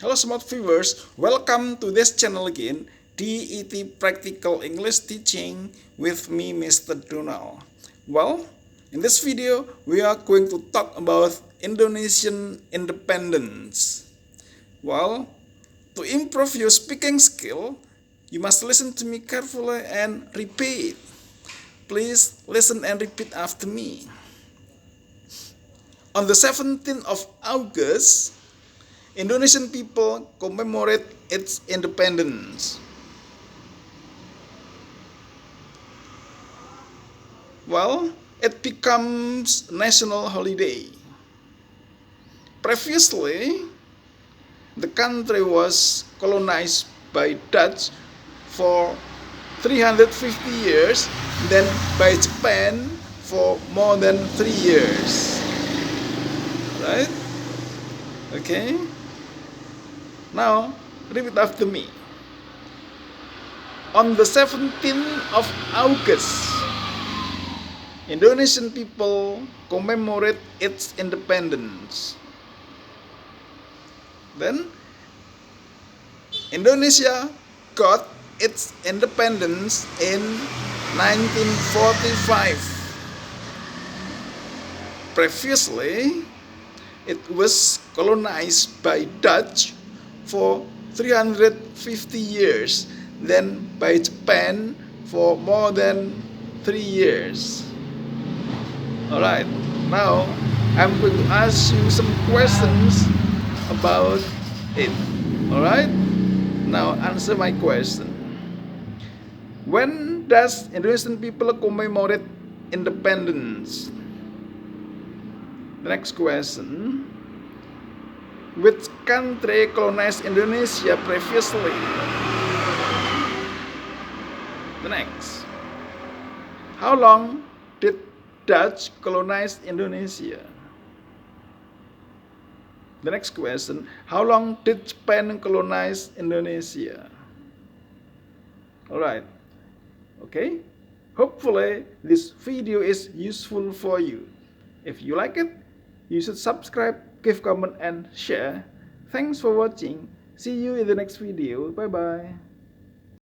Hello smart viewers, welcome to this channel again, DET Practical English Teaching with me, Mr. Donald. Well, in this video, we are going to talk about Indonesian independence. Well, to improve your speaking skill, you must listen to me carefully and repeat. Please listen and repeat after me. On the 17th of August, Indonesian people commemorate its independence. Well, it becomes national holiday. Previously, the country was colonized by Dutch for 350 years, then by Japan for more than 3 years. Right? Okay? Now, repeat after me. On the 17th of August, Indonesian people commemorate its independence. Then, Indonesia got its independence in 1945. Previously, it was colonized by Dutch for 350 years, then by Japan for more than 3 years. Alright, now I'm going to ask you some questions about it. Alright, now answer my question. When does Indonesian people commemorate independence? The next question. Which country colonized Indonesia previously? The next. How long did Dutch colonize Indonesia? The next question. How long did Japan colonize Indonesia? Alright. Okay. Hopefully this video is useful for you. If you like it, you should subscribe, give comment and share. Thanks for watching. See you in the next video. Bye bye.